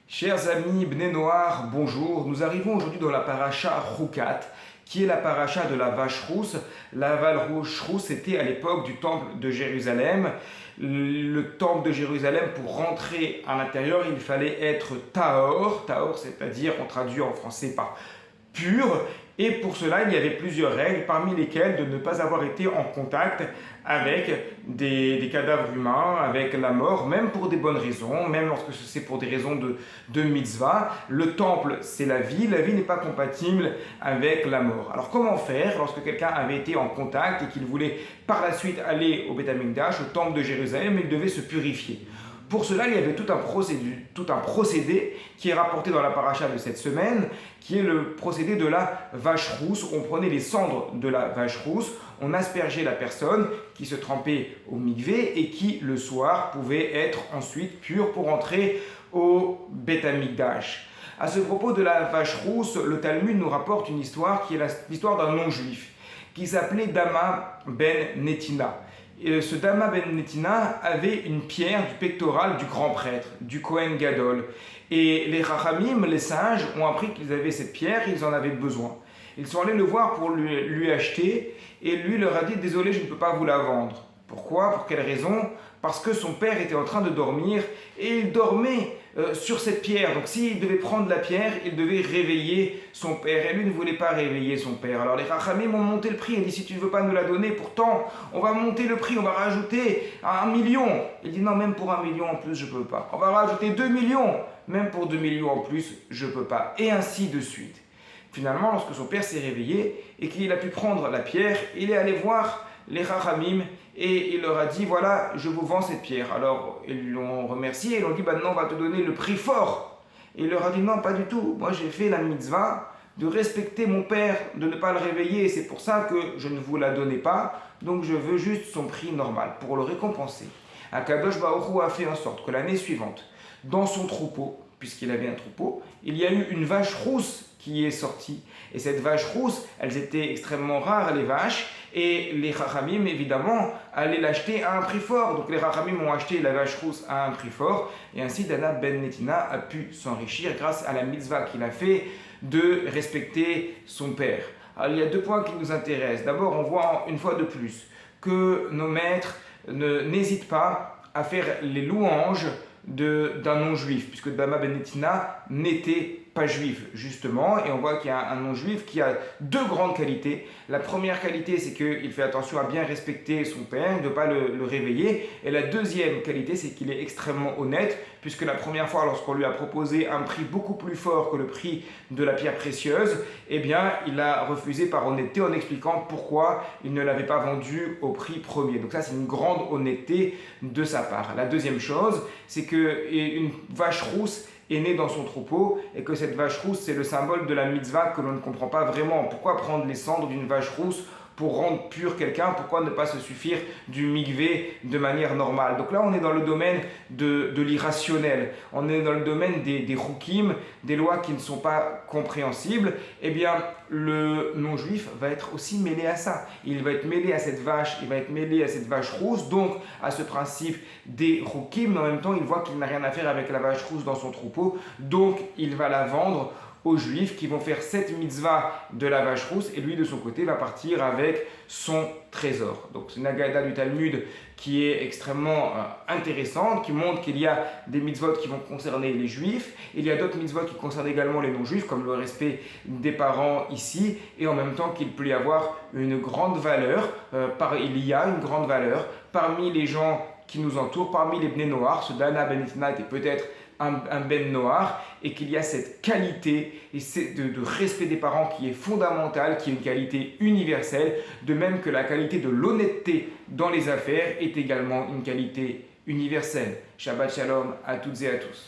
Chers amis Bnei Noar, bonjour. Nous arrivons aujourd'hui dans la paracha Roukat, qui est la paracha de la vache rousse. La vache rousse était à l'époque du temple de Jérusalem. Le temple de Jérusalem, pour rentrer à l'intérieur, il fallait être tahor. Tahor, c'est-à-dire, on traduit en français par pur. Et pour cela, il y avait plusieurs règles, parmi lesquelles de ne pas avoir été en contact avec des cadavres humains, avec la mort, même pour des bonnes raisons, même lorsque c'est pour des raisons de mitzvah. Le temple, c'est la vie n'est pas compatible avec la mort. Alors comment faire lorsque quelqu'un avait été en contact et qu'il voulait par la suite aller au Beth Amikdash, au temple de Jérusalem, il devait se purifier. Pour cela, il y avait tout un procédé qui est rapporté dans la paracha de cette semaine, qui est le procédé de la vache rousse. On prenait les cendres de la vache rousse, on aspergeait la personne qui se trempait au mikvé et qui, le soir, pouvait être ensuite pure pour entrer au Beth Amikdash. À ce propos de la vache rousse, le Talmud nous rapporte une histoire qui est l'histoire d'un non-juif qui s'appelait Dama ben Netina. Et ce Dama ben Netina avait une pierre du pectoral du grand prêtre, du Kohen Gadol. Et les Rachamim, les sages, ont appris qu'ils avaient cette pierre et ils en avaient besoin. Ils sont allés le voir pour lui acheter et lui leur a dit « Désolé, je ne peux pas vous la vendre ». Pourquoi? Pour quelle raison? Parce que son père était en train de dormir et il dormait sur cette pierre. Donc s'il devait prendre la pierre, il devait réveiller son père. Et lui ne voulait pas réveiller son père. Alors les Rachamim ont monté le prix. Il dit si tu ne veux pas nous la donner, pourtant on va monter le prix, on va rajouter à 1 million. Il dit non, même pour 1 million en plus, je ne peux pas. On va rajouter 2 millions. Même pour 2 millions en plus, je ne peux pas. Et ainsi de suite. Finalement, lorsque son père s'est réveillé et qu'il a pu prendre la pierre, il est allé voir les Rachamim et il leur a dit voilà, je vous vends cette pierre. Alors ils l'ont remercié, ils l'ont dit maintenant on va te donner le prix fort. Et il leur a dit non, pas du tout, moi j'ai fait la mitzvah de respecter mon père, de ne pas le réveiller, c'est pour ça que je ne vous la donnais pas, donc je veux juste son prix normal pour le récompenser. Akadosh Baruch Hu a fait en sorte que l'année suivante, dans son troupeau, puisqu'il avait un troupeau, il y a eu une vache rousse qui est sortie. Et cette vache rousse, elles étaient extrêmement rares, les vaches, et les Rachamim, évidemment, allaient l'acheter à un prix fort. Donc les Rachamim ont acheté la vache rousse à un prix fort, et ainsi Dana ben Netina a pu s'enrichir grâce à la mitzvah qu'il a fait de respecter son père. Alors il y a 2 points qui nous intéressent. D'abord, on voit une fois de plus que nos maîtres n'hésitent pas à faire les louanges d'un non-juif, puisque Dama ben Netina n'était pas juif, justement, et on voit qu'il y a un non-juif qui a 2 grandes qualités. La première qualité, c'est qu'il fait attention à bien respecter son père, de ne pas le réveiller, et la deuxième qualité, c'est qu'il est extrêmement honnête, puisque la première fois, lorsqu'on lui a proposé un prix beaucoup plus fort que le prix de la pierre précieuse, eh bien, il a refusé par honnêteté en expliquant pourquoi il ne l'avait pas vendu au prix premier. Donc ça, c'est une grande honnêteté de sa part. La deuxième chose, c'est qu'une vache rousse est née dans son troupeau et que cette vache rousse, c'est le symbole de la mitzvah que l'on ne comprend pas vraiment. Pourquoi prendre les cendres d'une vache rousse pour rendre pur quelqu'un? Pourquoi ne pas se suffire du mikvé de manière normale? Donc là, on est dans le domaine de l'irrationnel. On est dans le domaine des chukim, des lois qui ne sont pas compréhensibles. Eh bien, le non-juif va être aussi mêlé à ça. Il va être mêlé à cette vache, il va être mêlé à cette vache rousse, donc à ce principe des chukim, mais en même temps, il voit qu'il n'a rien à faire avec la vache rousse dans son troupeau, donc il va la vendre aux Juifs qui vont faire cette mitzvah de la vache rousse et lui de son côté va partir avec son trésor. Donc c'est une agada du Talmud qui est extrêmement intéressante, qui montre qu'il y a des mitzvot qui vont concerner les Juifs, il y a d'autres mitzvot qui concernent également les non-Juifs comme le respect des parents ici et en même temps qu'il peut y avoir une grande valeur, il y a une grande valeur parmi les gens qui nous entourent, parmi les Bnei Noar. Ce Dana ben Netina était peut-être un Ben Noar et qu'il y a cette qualité et de respect des parents qui est fondamentale, qui est une qualité universelle, de même que la qualité de l'honnêteté dans les affaires est également une qualité universelle. Shabbat Shalom à toutes et à tous.